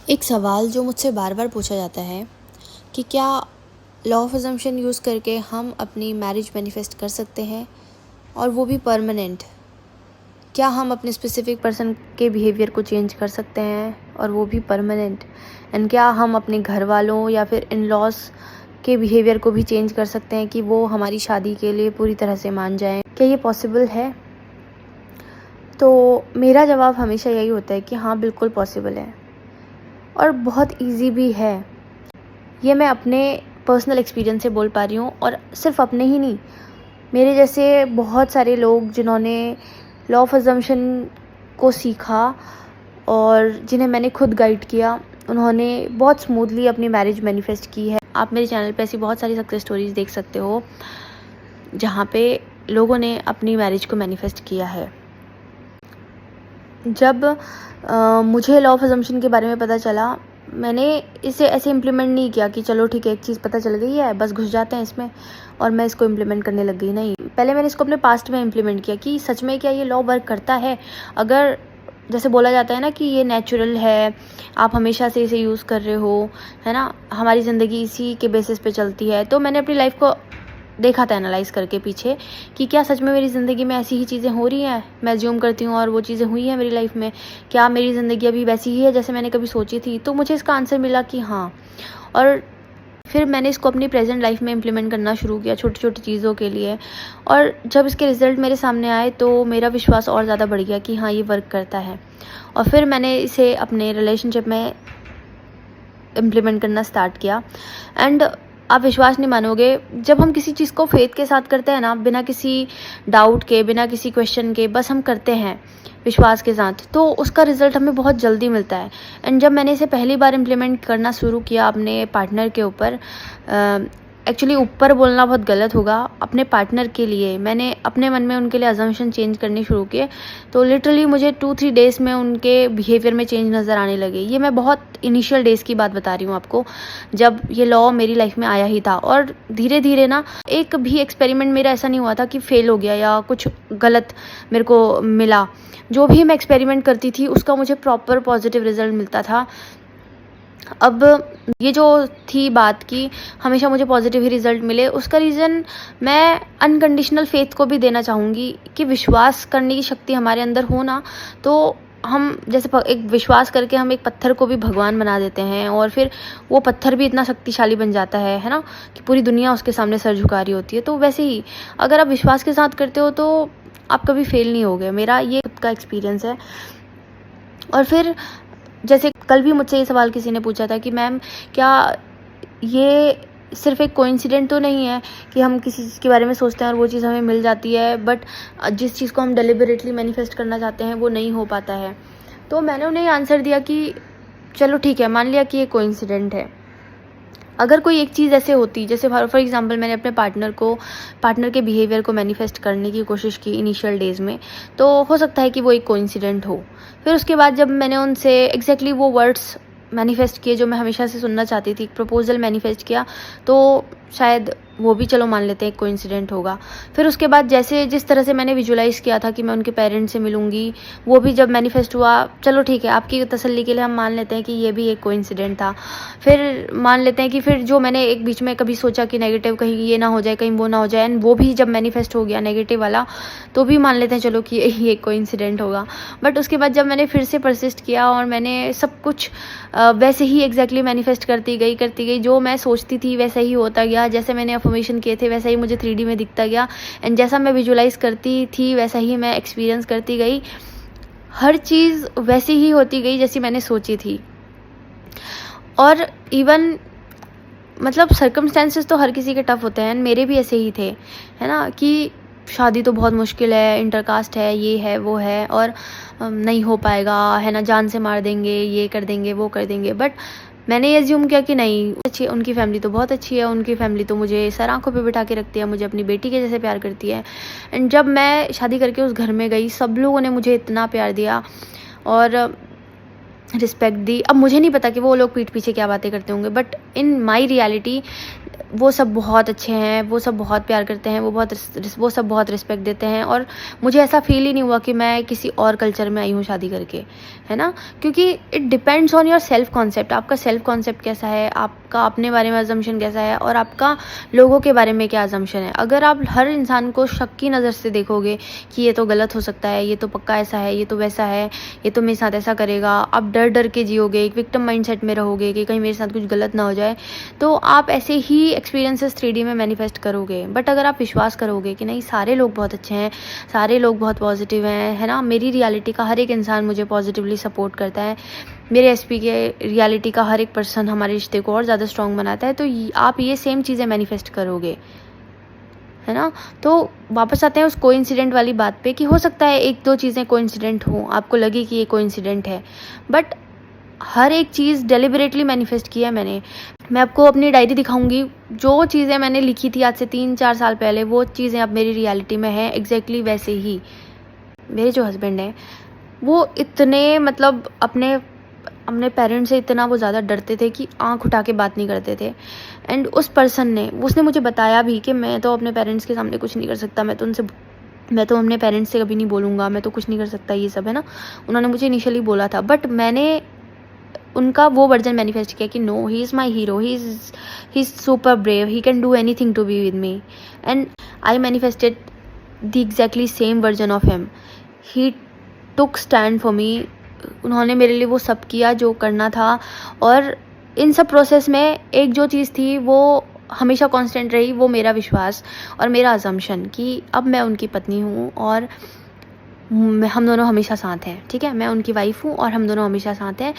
एक सवाल जो मुझसे बार बार पूछा जाता है कि क्या लॉ ऑफ अजम्पशन यूज़ करके हम अपनी मैरिज मैनिफेस्ट कर सकते हैं और वो भी परमानेंट। क्या हम अपने स्पेसिफिक पर्सन के बिहेवियर को चेंज कर सकते हैं और वो भी परमानेंट। एंड क्या हम अपने घर वालों या फिर इन लॉज के बिहेवियर को भी चेंज कर सकते हैं कि वो हमारी शादी के लिए पूरी तरह से मान जाएं। क्या ये पॉसिबल है? तो मेरा जवाब हमेशा यही होता है कि हाँ, बिल्कुल पॉसिबल है और बहुत इजी भी है। ये मैं अपने पर्सनल एक्सपीरियंस से बोल पा रही हूँ और सिर्फ अपने ही नहीं, मेरे जैसे बहुत सारे लोग जिन्होंने लॉ ऑफ अजम्पशन को सीखा और जिन्हें मैंने खुद गाइड किया, उन्होंने बहुत स्मूथली अपनी मैरिज मैनिफेस्ट की है। आप मेरे चैनल पे ऐसी बहुत सारी सक्सेस स्टोरीज देख सकते हो जहाँ पे लोगों ने अपनी मैरिज को मैनिफेस्ट किया है। जब मुझे लॉ ऑफ अजम्पशन के बारे में पता चला, मैंने इसे ऐसे इम्प्लीमेंट नहीं किया कि चलो ठीक है, एक चीज़ पता चल गई है बस घुस जाते हैं इसमें और मैं इसको इम्प्लीमेंट करने लग गई। नहीं, पहले मैंने इसको अपने पास्ट में इम्प्लीमेंट किया कि सच में क्या ये लॉ वर्क करता है। अगर जैसे बोला जाता है ना कि ये नेचुरल है, आप हमेशा से इसे यूज़ कर रहे हो, है ना, हमारी ज़िंदगी इसी के बेसिस पे चलती है। तो मैंने अपनी लाइफ को देखा था एनालाइज़ करके पीछे कि क्या सच में मेरी ज़िंदगी में ऐसी ही चीज़ें हो रही हैं, मैं अज्यूम करती हूँ और वो चीज़ें हुई हैं मेरी लाइफ में। क्या मेरी ज़िंदगी अभी वैसी ही है जैसे मैंने कभी सोची थी? तो मुझे इसका आंसर मिला कि हाँ। और फिर मैंने इसको अपनी प्रेजेंट लाइफ में इम्प्लीमेंट करना शुरू किया छोटी छोटी चीज़ों के लिए, और जब इसके रिज़ल्ट मेरे सामने आए तो मेरा विश्वास और ज़्यादा बढ़ गया कि हाँ, ये वर्क करता है। और फिर मैंने इसे अपने रिलेशनशिप में इम्प्लीमेंट करना स्टार्ट किया। एंड आप विश्वास नहीं मानोगे, जब हम किसी चीज़ को फेथ के साथ करते हैं ना, बिना किसी डाउट के, बिना किसी क्वेश्चन के, बस हम करते हैं विश्वास के साथ, तो उसका रिज़ल्ट हमें बहुत जल्दी मिलता है। एंड जब मैंने इसे पहली बार इम्प्लीमेंट करना शुरू किया अपने पार्टनर के ऊपर, एक्चुअली ऊपर बोलना बहुत गलत होगा, अपने पार्टनर के लिए मैंने अपने मन में उनके लिए अजम्पशन चेंज करनी शुरू किए, तो लिटरली मुझे 2-3 डेज़ में उनके बिहेवियर में चेंज नज़र आने लगे। ये मैं बहुत इनिशियल डेज़ की बात बता रही हूँ आपको, जब ये लॉ मेरी लाइफ में आया ही था। और धीरे धीरे ना, एक भी एक्सपेरिमेंट मेरा ऐसा नहीं हुआ था कि फेल हो गया या कुछ गलत मेरे को मिला। जो भी मैं एक्सपेरिमेंट करती थी उसका मुझे प्रॉपर पॉजिटिव रिजल्ट मिलता था। अब ये जो थी बात कि हमेशा मुझे पॉजिटिव ही रिज़ल्ट मिले, उसका रीज़न मैं अनकंडीशनल फेथ को भी देना चाहूँगी कि विश्वास करने की शक्ति हमारे अंदर हो ना, तो हम जैसे एक विश्वास करके हम एक पत्थर को भी भगवान बना देते हैं और फिर वो पत्थर भी इतना शक्तिशाली बन जाता है ना, कि पूरी दुनिया उसके सामने सर झुका रही होती है। तो वैसे ही अगर आप विश्वास के साथ करते हो तो आप कभी फेल नहीं होगे। मेरा ये खुद का एक्सपीरियंस है। और फिर जैसे कल भी मुझसे ये सवाल किसी ने पूछा था कि मैम, क्या ये सिर्फ एक कोइंसिडेंट तो नहीं है कि हम किसी चीज़ के बारे में सोचते हैं और वो चीज़ हमें मिल जाती है, बट जिस चीज़ को हम डेलिबरेटली मैनिफेस्ट करना चाहते हैं वो नहीं हो पाता है। तो मैंने उन्हें आंसर दिया कि चलो ठीक है, मान लिया कि ये कोइंसिडेंट है। अगर कोई एक चीज़ ऐसे होती, जैसे फॉर एग्जांपल मैंने अपने पार्टनर के बिहेवियर को मैनिफेस्ट करने की कोशिश की इनिशियल डेज़ में, तो हो सकता है कि वो एक कोइंसिडेंट हो। फिर उसके बाद जब मैंने उनसे एग्जैक्टली वो वर्ड्स मैनिफेस्ट किए जो मैं हमेशा से सुनना चाहती थी, एक प्रपोजल मैनिफेस्ट किया, तो शायद वो भी चलो मान लेते हैं एक कोइंसिडेंट होगा। फिर उसके बाद जैसे जिस तरह से मैंने विजुलाइज़ किया था कि मैं उनके पेरेंट्स से मिलूंगी, वो भी जब मैनिफेस्ट हुआ, चलो ठीक है, आपकी तसल्ली के लिए हम मान लेते हैं कि ये भी एक कोइंसिडेंट था। फिर मान लेते हैं कि फिर जो मैंने एक बीच में कभी सोचा कि नेगेटिव कहीं ये ना हो जाए, कहीं वो ना हो जाए, एंड वो भी जब मैनिफेस्ट हो गया नेगेटिव वाला, तो भी मान लेते हैं चलो कि ये एक कोइंसिडेंट होगा। बट उसके बाद जब मैंने फिर से परसिस्ट किया और मैंने सब कुछ वैसे ही एग्जैक्टली मैनिफेस्ट करती गई, जो मैं सोचती थी वैसा ही होता गया, जैसे मैंने अफर्मेशन किए थे वैसा ही मुझे 3D में दिखता गया, एंड जैसा मैं विजुलाइज़ करती थी वैसा ही मैं एक्सपीरियंस करती गई। हर चीज़ वैसी ही होती गई जैसी मैंने सोची थी। और इवन मतलब सर्कमस्टेंसेस तो हर किसी के टफ़ होते हैं, मेरे भी ऐसे ही थे, है ना, कि शादी तो बहुत मुश्किल है, इंटरकास्ट है, ये है वो है, और नहीं हो पाएगा, है ना, जान से मार देंगे, ये कर देंगे वो कर देंगे। बट मैंने ये अज्यूम किया कि नहीं, अच्छी उनकी फैमिली तो बहुत अच्छी है, उनकी फैमिली तो मुझे सर आँखों पे बिठा के रखती है, मुझे अपनी बेटी के जैसे प्यार करती है। एंड जब मैं शादी करके उस घर में गई, सब लोगों ने मुझे इतना प्यार दिया और रिस्पेक्ट दी। अब मुझे नहीं पता कि वो लोग पीठ पीछे क्या बातें करते होंगे, बट इन माई रियलिटी वो सब बहुत अच्छे हैं, वो सब बहुत प्यार करते हैं, वो सब बहुत रिस्पेक्ट देते हैं, और मुझे ऐसा फ़ील ही नहीं हुआ कि मैं किसी और कल्चर में आई हूँ शादी करके, है ना? क्योंकि it depends on your self concept. आपका सेल्फ कॉन्सेप्ट कैसा है, आपका अपने बारे में अज़म्पशन कैसा है, और आपका लोगों के बारे में क्या अज़म्पशन है। अगर आप हर इंसान को शक की नज़र से देखोगे कि ये तो गलत हो सकता है, ये तो पक्का ऐसा है, ये तो वैसा है, ये तो मेरे साथ ऐसा करेगा, आप डर डर के जियोगे, एक विक्टिम माइंडसेट में रहोगे कि कहीं मेरे साथ कुछ गलत ना हो जाए, तो आप ऐसे ही एक्सपीरियंसेस 3D में मैनिफेस्ट करोगे। बट अगर आप विश्वास करोगे कि नहीं, सारे लोग बहुत अच्छे हैं, सारे लोग बहुत पॉजिटिव हैं, है ना, मेरी रियलिटी का हर एक इंसान मुझे पॉजिटिवली सपोर्ट करता है, मेरे एसपी के रियलिटी का हर एक पर्सन हमारे रिश्ते को और ज़्यादा स्ट्रॉन्ग बनाता है, तो आप ये सेम चीज़ें मैनिफेस्ट करोगे, है ना। तो वापस आते हैं उस कोइंसिडेंट वाली बात पे कि हो सकता है 1-2 चीज़ें कोइंसिडेंट हों, आपको लगे कि ये कोइंसिडेंट है, बट हर एक चीज़ डेलिबरेटली मैनिफेस्ट किया है मैंने। मैं आपको अपनी डायरी दिखाऊंगी, जो चीज़ें मैंने लिखी थी आज से 3-4 साल पहले, वो चीज़ें अब मेरी रियलिटी में हैं एग्जैक्टली वैसे ही। मेरे जो हस्बैंड हैं वो इतने मतलब अपने पेरेंट्स से इतना वो ज़्यादा डरते थे कि आँख उठा के बात नहीं करते थे। एंड उस पर्सन ने उसने मुझे बताया भी कि मैं तो अपने पेरेंट्स के सामने कुछ नहीं कर सकता, मैं तो अपने पेरेंट्स से कभी नहीं बोलूँगा, मैं तो कुछ नहीं कर सकता, ये सब है ना। उन्होंने मुझे इनिशियली बोला था, बट मैंने उनका वो वर्जन मैनिफेस्ट किया कि no, he is my hero, he is super brave, he can do anything to be with me, and I manifested the exactly same version of him. He took stand for me. उन्होंने मेरे लिए वो सब किया जो करना था, और इन सब प्रोसेस में एक जो चीज़ थी वो हमेशा कांस्टेंट रही, वो मेरा विश्वास और मेरा अजम्पशन कि अब मैं उनकी पत्नी हूँ और हम दोनों हमेशा साथ हैं, ठीक है। मैं उनकी वाइफ हूँ और हम दोनों हमेशा साथ हैं,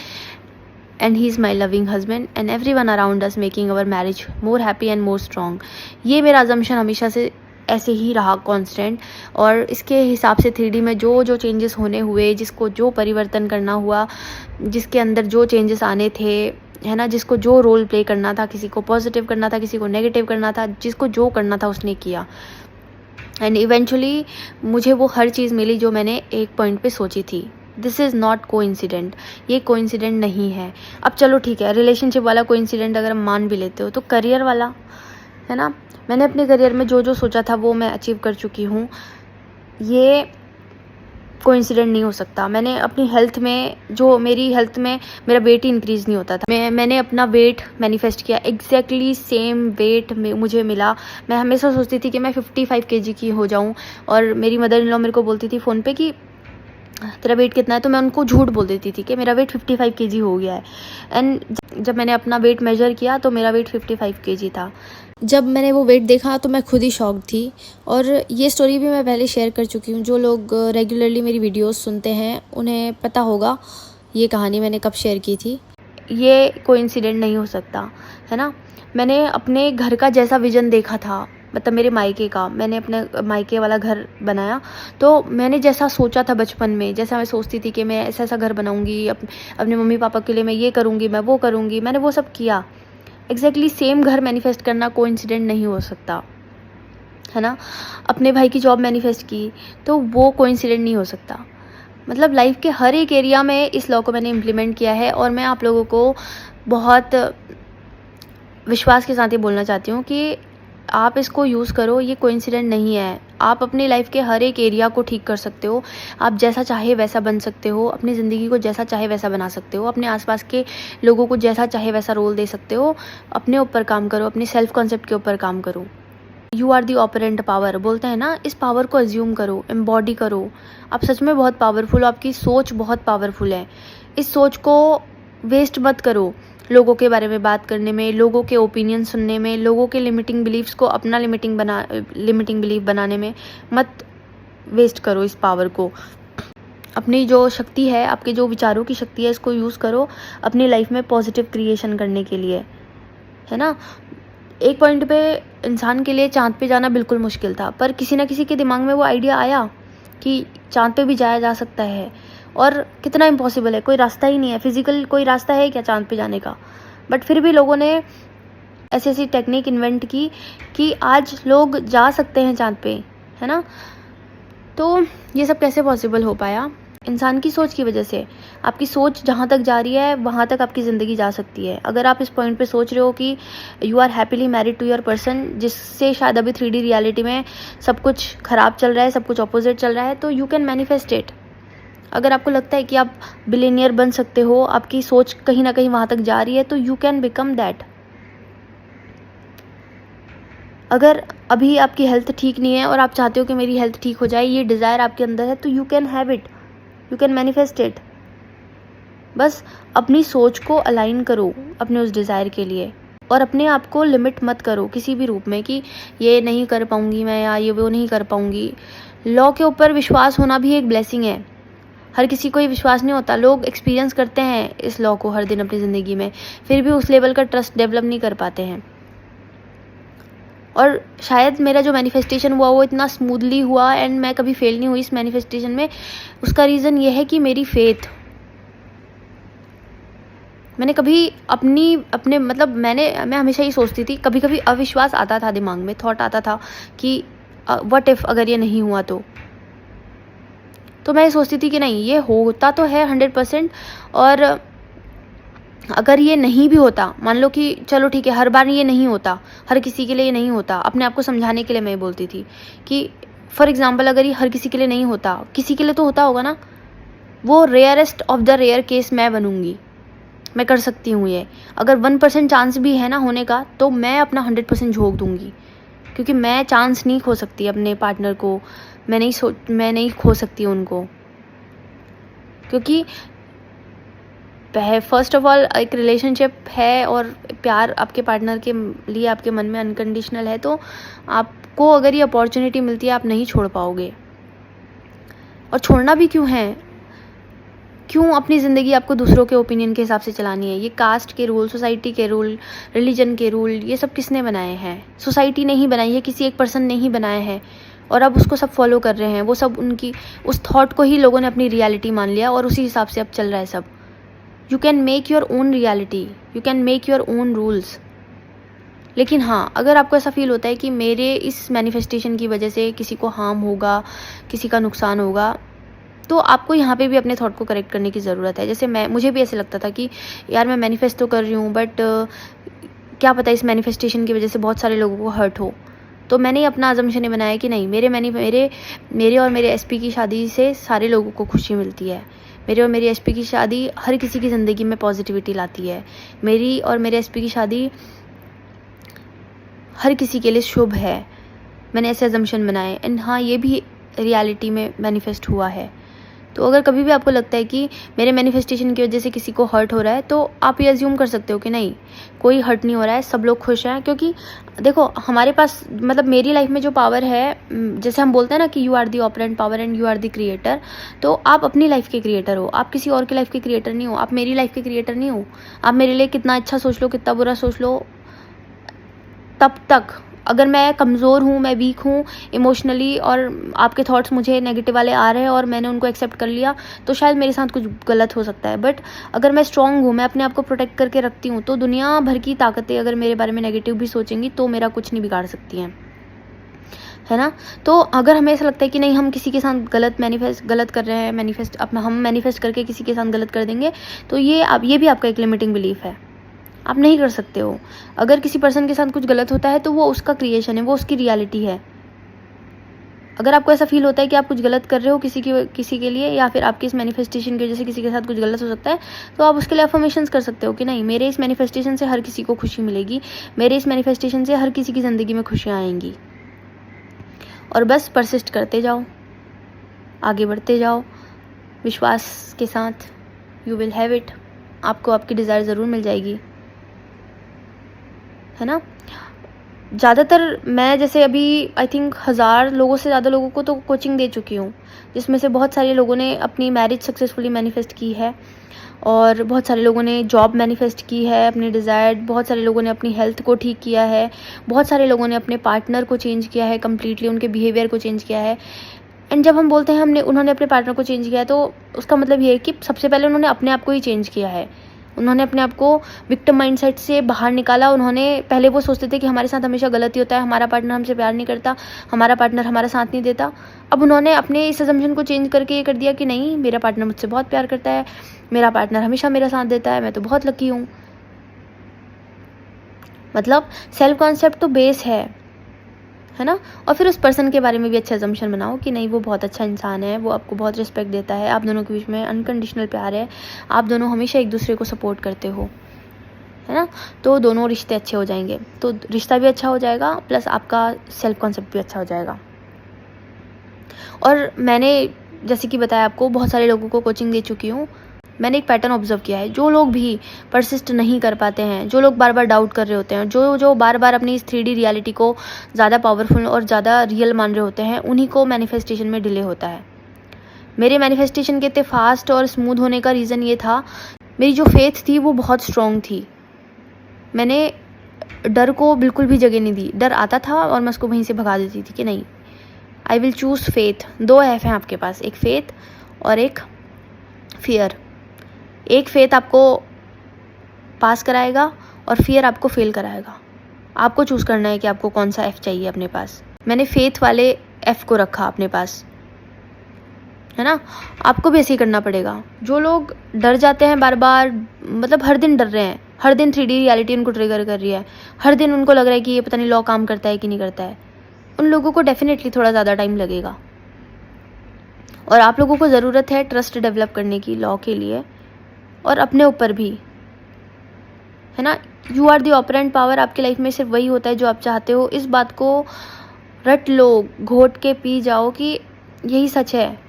and he is my loving husband and every one around us making our marriage more happy and more strong. ये मेरा अजम्पशन हमेशा से ऐसे ही रहा कांस्टेंट, और इसके हिसाब से 3D में जो जो चेंजेस होने हुए, जिसको जो परिवर्तन करना हुआ, जिसके अंदर जो चेंजेस आने थे, है ना, जिसको जो रोल प्ले करना था, किसी को पॉजिटिव करना था, किसी को नेगेटिव करना था, जिसको जो करना था उसने किया, एंड इवेंचुअली मुझे वो हर चीज़ मिली जो मैंने एक पॉइंट पे सोची थी। दिस इज़ नॉट कोइंसिडेंट, ये कोइंसिडेंट नहीं है। अब चलो ठीक है, रिलेशनशिप वाला कोइंसिडेंट अगर हम मान भी लेते हो, तो करियर वाला, है ना, मैंने अपने करियर में जो जो सोचा था वो मैं अचीव कर चुकी हूँ, ये कोइंसिडेंट नहीं हो सकता। मैंने अपनी हेल्थ में, जो मेरी हेल्थ में मेरा वेट ही इंक्रीज़ नहीं होता था, मैंने अपना वेट मैनिफेस्ट किया, एग्जैक्टली सेम वेट मुझे मिला। मैं हमेशा सोचती थी कि मैं 55 kg की हो जाऊँ, और मेरी मदर इन लॉ मेरे को बोलती थी फ़ोन पे कि तेरा वेट कितना है, तो मैं उनको झूठ बोल देती थी कि मेरा वेट 55 kg हो गया है। एंड जब मैंने अपना वेट मेजर किया तो मेरा वेट 55 kg था। जब मैंने वो वेट देखा तो मैं खुद ही शॉक थी, और ये स्टोरी भी मैं पहले शेयर कर चुकी हूँ। जो लोग रेगुलरली मेरी वीडियोस सुनते हैं उन्हें पता होगा ये कहानी मैंने कब शेयर की थी। ये कोइंसिडेंट नहीं हो सकता, है ना। मैंने अपने घर का जैसा विज़न देखा था, मतलब मेरे मायके का, मैंने अपने मायके वाला घर बनाया, तो मैंने जैसा सोचा था बचपन में, जैसा मैं सोचती थी कि मैं ऐसा ऐसा घर बनाऊंगी, अपने मम्मी पापा के लिए मैं ये करूँगी, मैं वो करूँगी, मैंने वो सब किया। एग्जैक्टली सेम घर मैनिफेस्ट करना कोइंसिडेंट नहीं हो सकता, है ना। अपने भाई की जॉब मैनिफेस्ट की तो वो कोइंसिडेंट नहीं हो सकता। मतलब लाइफ के हर एक एरिया में इस लॉ को मैंने इम्प्लीमेंट किया है, और मैं आप लोगों को बहुत विश्वास के साथ ये बोलना चाहती हूँ कि आप इसको यूज़ करो, ये कोइंसिडेंट नहीं है। आप अपनी लाइफ के हर एक एरिया को ठीक कर सकते हो, आप जैसा चाहे वैसा बन सकते हो, अपनी ज़िंदगी को जैसा चाहे वैसा बना सकते हो, अपने आसपास के लोगों को जैसा चाहे वैसा रोल दे सकते हो। अपने ऊपर काम करो, अपने सेल्फ कॉन्सेप्ट के ऊपर काम करो। You are the operant power बोलते हैं ना, इस पावर को अज्यूम करो, एम्बॉडी करो। आप सच में बहुत पावरफुल हो, आपकी सोच बहुत पावरफुल है। इस सोच को वेस्ट मत करो लोगों के बारे में बात करने में, लोगों के ओपिनियन सुनने में, लोगों के लिमिटिंग बिलीफ्स को अपना लिमिटिंग बिलीफ बनाने में मत वेस्ट करो इस पावर को। अपनी जो शक्ति है, आपके जो विचारों की शक्ति है, इसको यूज़ करो अपनी लाइफ में पॉजिटिव क्रिएशन करने के लिए, है ना। एक पॉइंट पे इंसान के लिए चाँद पे जाना बिल्कुल मुश्किल था, पर किसी ना किसी के दिमाग में वो आइडिया आया कि चाँद पे भी जाया जा सकता है, और कितना इम्पॉसिबल है, कोई रास्ता ही नहीं है, फिजिकल कोई रास्ता है क्या चाँद पे जाने का। बट फिर भी लोगों ने ऐसी ऐसी टेक्निक इन्वेंट की कि आज लोग जा सकते हैं चाँद पे, है ना। तो ये सब कैसे पॉसिबल हो पाया, इंसान की सोच की वजह से। आपकी सोच जहाँ तक जा रही है वहाँ तक आपकी ज़िंदगी जा सकती है। अगर आप इस पॉइंट पे सोच रहे हो कि you are happily married to your person, जिससे शायद अभी 3D रियलिटी में सब कुछ ख़राब चल रहा है, सब कुछ ऑपोजिट चल रहा है, तो यू कैन मैनिफेस्ट इट। अगर आपको लगता है कि आप बिलियनियर बन सकते हो, आपकी सोच कहीं ना कहीं वहाँ तक जा रही है, तो यू कैन बिकम दैट। अगर अभी आपकी हेल्थ ठीक नहीं है और आप चाहते हो कि मेरी हेल्थ ठीक हो जाए, ये डिज़ायर आपके अंदर है, तो you can have it, you can manifest it. बस अपनी सोच को अलाइन करो अपने उस डिज़ायर के लिए, और अपने आप को लिमिट मत करो किसी भी रूप में कि ये नहीं कर पाऊँगी मैं, या ये वो नहीं कर पाऊँगी। लॉ के ऊपर विश्वास होना भी एक ब्लेसिंग है। हर किसी को ये विश्वास नहीं होता। लोग एक्सपीरियंस करते हैं इस लॉ को हर दिन अपनी ज़िंदगी में, फिर भी उस लेवल का ट्रस्ट डेवलप नहीं कर पाते हैं। और शायद मेरा जो मैनिफेस्टेशन हुआ वो इतना स्मूथली हुआ एंड मैं कभी फेल नहीं हुई इस मैनिफेस्टेशन में। उसका रीज़न ये है कि मेरी फेथ। मैंने कभी मैं हमेशा ये सोचती थी, कभी कभी अविश्वास आता था दिमाग में, थॉट आता था कि व्हाट इफ़ अगर ये नहीं हुआ तो मैं ये सोचती थी कि नहीं, ये होता तो है 100%। और अगर ये नहीं भी होता, मान लो कि चलो ठीक है, हर बार ये नहीं होता, हर किसी के लिए ये नहीं होता, अपने आप को समझाने के लिए मैं ये बोलती थी कि फॉर एग्जांपल अगर ये हर किसी के लिए नहीं होता, किसी के लिए तो होता होगा ना। वो rarest of the rare case मैं बनूंगी, मैं कर सकती हूँ ये। अगर 1% चांस भी है ना होने का, तो मैं अपना 100% झोंक दूंगी, क्योंकि मैं चांस नहीं खो सकती अपने पार्टनर को, मैं नहीं खो सकती उनको। क्योंकि फर्स्ट ऑफ ऑल एक रिलेशनशिप है और प्यार आपके पार्टनर के लिए आपके मन में अनकंडीशनल है, तो आपको अगर ये अपॉर्चुनिटी मिलती है आप नहीं छोड़ पाओगे। और छोड़ना भी क्यों है, क्यों अपनी ज़िंदगी आपको दूसरों के ओपिनियन के हिसाब से चलानी है? ये कास्ट के रूल, सोसाइटी के रूल, रिलीजन के रूल, ये सब किसने बनाए हैं? सोसाइटी ने ही बनाई है, किसी एक पर्सन ने ही बनाए हैं, और अब उसको सब फॉलो कर रहे हैं। वो सब उनकी उस थॉट को ही लोगों ने अपनी रियलिटी मान लिया और उसी हिसाब से अब चल रहा है सब। You can make your own reality, you can make your own rules. लेकिन हाँ, अगर आपको ऐसा फील होता है कि मेरे इस मैनिफेस्टेशन की वजह से किसी को हार्म होगा, किसी का नुकसान होगा, तो आपको यहाँ पे भी अपने थॉट को करेक्ट करने की ज़रूरत है। जैसे मुझे भी ऐसे लगता था कि यार मैं मैनिफेस्ट तो कर रही हूँ, बट क्या पता इस मैनिफेस्टेशन की वजह से बहुत सारे लोगों को हर्ट हो। तो मैंने अपना अजम्पशन ये बनाया कि नहीं, मेरे और मेरे एसपी की शादी से सारे लोगों को खुशी मिलती है। मेरे और मेरी एसपी की शादी हर किसी की ज़िंदगी में पॉजिटिविटी लाती है। मेरी और मेरे एसपी की शादी हर किसी के लिए शुभ है। मैंने ऐसे अजम्पशन बनाए, एंड हाँ, ये भी रियलिटी में मैनिफेस्ट हुआ है। तो अगर कभी भी आपको लगता है कि मेरे मैनिफेस्टेशन की वजह से किसी को हर्ट हो रहा है, तो आप ये अज्यूम कर सकते हो कि नहीं, कोई हर्ट नहीं हो रहा है, सब लोग खुश हैं। क्योंकि देखो, हमारे पास मेरी लाइफ में जो पावर है, जैसे हम बोलते हैं ना कि you are the operant power and you are the creator, तो आप अपनी लाइफ के क्रिएटर हो, आप किसी और की लाइफ के क्रिएटर नहीं हो, आप मेरी लाइफ के क्रिएटर नहीं हो। आप मेरे लिए कितना अच्छा सोच लो, कितना बुरा सोच लो, तब तक अगर मैं कमज़ोर हूँ, मैं वीक हूँ इमोशनली, और आपके थॉट्स मुझे नेगेटिव वाले आ रहे हैं और मैंने उनको एक्सेप्ट कर लिया, तो शायद मेरे साथ कुछ गलत हो सकता है। बट अगर मैं स्ट्रांग हूँ, मैं अपने आप को प्रोटेक्ट करके रखती हूँ, तो दुनिया भर की ताकतें अगर मेरे बारे में नेगेटिव भी सोचेंगी तो मेरा कुछ नहीं बिगाड़ सकती हैं, है ना। तो अगर हमें ऐसा लगता है कि नहीं, हम किसी के साथ गलत कर रहे हैं, हम मैनिफेस्ट करके किसी के साथ गलत कर देंगे, तो ये भी आपका एक लिमिटिंग बिलीफ है। आप नहीं कर सकते हो। अगर किसी पर्सन के साथ कुछ गलत होता है तो वो उसका क्रिएशन है, वो उसकी रियलिटी है। अगर आपको ऐसा फील होता है कि आप कुछ गलत कर रहे हो किसी के लिए, या फिर आपकी इस मैनिफेस्टेशन की वजह से किसी के साथ कुछ गलत हो सकता है, तो आप उसके लिए अफर्मेशंस कर सकते हो कि नहीं, मेरे इस मैनिफेस्टेशन से हर किसी को खुशी मिलेगी, मेरे इस मैनिफेस्टेशन से हर किसी की ज़िंदगी में खुशियाँ आएंगी। और बस परसिस्ट करते जाओ, आगे बढ़ते जाओ विश्वास के साथ। You will have it. आपको आपकी डिज़ायर ज़रूर मिल जाएगी, है ना। ज़्यादातर मैं जैसे अभी आई थिंक 1000 लोगों से ज़्यादा लोगों को तो कोचिंग दे चुकी हूँ, जिसमें से बहुत सारे लोगों ने अपनी मैरिज सक्सेसफुली मैनिफेस्ट की है, और बहुत सारे लोगों ने जॉब मैनिफेस्ट की है अपनी डिज़ायर्ड, बहुत सारे लोगों ने अपनी हेल्थ को ठीक किया है, बहुत सारे लोगों ने अपने पार्टनर को चेंज किया है, कम्प्लीटली उनके बिहेवियर को चेंज किया है। एंड जब हम बोलते हैं उन्होंने अपने पार्टनर को चेंज किया है, तो उसका मतलब ये है कि सबसे पहले उन्होंने अपने आप को ही चेंज किया है। उन्होंने अपने आप को विक्टिम माइंडसेट से बाहर निकाला। उन्होंने पहले वो सोचते थे कि हमारे साथ हमेशा गलत ही होता है, हमारा पार्टनर हमसे प्यार नहीं करता, हमारा पार्टनर हमारा साथ नहीं देता। अब उन्होंने अपने इस असम्पशन को चेंज करके ये कर दिया कि नहीं, मेरा पार्टनर मुझसे बहुत प्यार करता है, मेरा पार्टनर हमेशा मेरा साथ देता है, मैं तो बहुत लकी हूँ। मतलब सेल्फ कॉन्सेप्ट तो बेस है ना। और फिर उस पर्सन के बारे में भी अच्छा असम्पशन बनाओ कि नहीं, वो बहुत अच्छा इंसान है, वो आपको बहुत रिस्पेक्ट देता है, आप दोनों के बीच में अनकंडीशनल प्यार है, आप दोनों हमेशा एक दूसरे को सपोर्ट करते हो, है ना। तो दोनों रिश्ते अच्छे हो जाएंगे, तो रिश्ता भी अच्छा हो जाएगा, प्लस आपका सेल्फ कॉन्सेप्ट भी अच्छा हो जाएगा। और मैंने जैसे कि बताया आपको, बहुत सारे लोगों को कोचिंग दे चुकी हूँ। मैंने एक पैटर्न ऑब्जर्व किया है, जो लोग भी परसिस्ट नहीं कर पाते हैं, जो लोग बार बार डाउट कर रहे होते हैं, जो बार बार अपनी इस 3D रियलिटी को ज़्यादा पावरफुल और ज़्यादा रियल मान रहे होते हैं, उन्हीं को मैनिफेस्टेशन में डिले होता है। मेरे मैनिफेस्टेशन के इतने फास्ट और स्मूथ होने का रीज़न ये था, मेरी जो फेथ थी वो बहुत स्ट्रॉन्ग थी। मैंने डर को बिल्कुल भी जगह नहीं दी। डर आता था और मैं उसको वहीं से भगा देती थी कि नहीं, I will choose faith. 2 F हैं आपके पास, एक फेथ और एक फियर। एक फेथ आपको पास कराएगा और फियर आपको फेल कराएगा। आपको चूज़ करना है कि आपको कौन सा एफ़ चाहिए अपने पास। मैंने फेथ वाले एफ़ को रखा अपने पास, है ना। आपको भी ऐसे ही करना पड़ेगा। जो लोग डर जाते हैं बार बार, मतलब हर दिन डर रहे हैं, हर दिन 3D रियलिटी उनको ट्रिगर कर रही है, हर दिन उनको लग रहा है कि ये पता नहीं लॉ काम करता है कि नहीं करता है, उन लोगों को डेफिनेटली थोड़ा ज़्यादा टाइम लगेगा। और आप लोगों को ज़रूरत है ट्रस्ट डेवलप करने की लॉ के लिए, और अपने ऊपर भी, है ना। You are the operant power. आपकी लाइफ में सिर्फ वही होता है जो आप चाहते हो। इस बात को रट लो, घोट के पी जाओ कि यही सच है।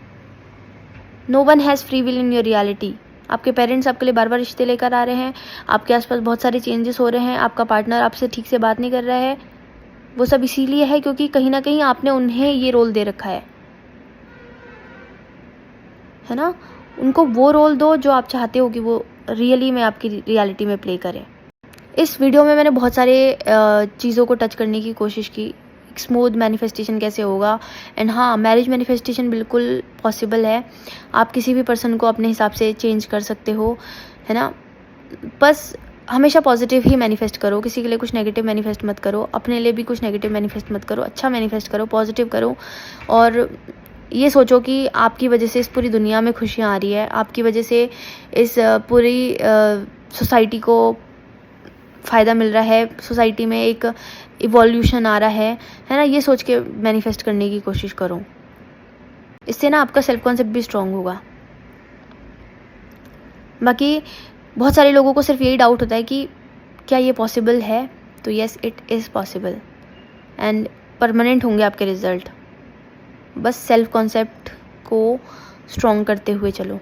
No one has free will in your reality. आपके पेरेंट्स आपके लिए बार बार रिश्ते लेकर आ रहे हैं, आपके आसपास बहुत सारे चेंजेस हो रहे हैं, आपका पार्टनर आपसे ठीक से बात नहीं कर रहा है, वो सब इसीलिए है क्योंकि कहीं ना कहीं आपने उन्हें ये रोल दे रखा है ना। उनको वो रोल दो जो आप चाहते हो कि वो रियली में आपकी रियलिटी में प्ले करें। इस वीडियो में मैंने बहुत सारे चीज़ों को टच करने की कोशिश की। एक स्मूथ मैनिफेस्टेशन कैसे होगा, एंड हाँ, मैरिज मैनिफेस्टेशन बिल्कुल पॉसिबल है। आप किसी भी पर्सन को अपने हिसाब से चेंज कर सकते हो, है ना। बस हमेशा पॉजिटिव ही मैनिफेस्ट करो, किसी के लिए कुछ नेगेटिव मैनिफेस्ट मत करो, अपने लिए भी कुछ नेगेटिव मैनिफेस्ट मत करो, अच्छा मैनिफेस्ट करो, पॉजिटिव करो। और ये सोचो कि आपकी वजह से इस पूरी दुनिया में खुशियाँ आ रही है, आपकी वजह से इस पूरी सोसाइटी को फ़ायदा मिल रहा है, सोसाइटी में एक इवोल्यूशन आ रहा है ना। ये सोच के मैनिफेस्ट करने की कोशिश करो। इससे ना आपका सेल्फ कॉन्सेप्ट भी स्ट्रॉन्ग होगा। बाकी बहुत सारे लोगों को सिर्फ यही डाउट होता है कि क्या ये पॉसिबल है। तो yes, it is possible, and permanent होंगे आपके रिज़ल्ट। बस सेल्फ कॉन्सेप्ट को स्ट्रॉन्ग करते हुए चलो।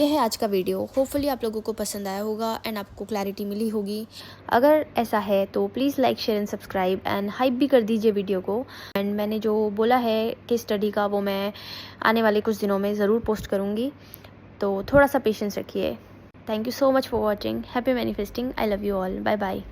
ये है आज का वीडियो। होपफुली आप लोगों को पसंद आया होगा एंड आपको क्लैरिटी मिली होगी। अगर ऐसा है तो please like, share and subscribe, and hype भी कर दीजिए वीडियो को। एंड मैंने जो बोला है केस स्टडी का, वो मैं आने वाले कुछ दिनों में ज़रूर पोस्ट करूँगी, तो थोड़ा सा पेशेंस रखिए। Thank you so much for watching. Happy manifesting. I love you all. Bye bye.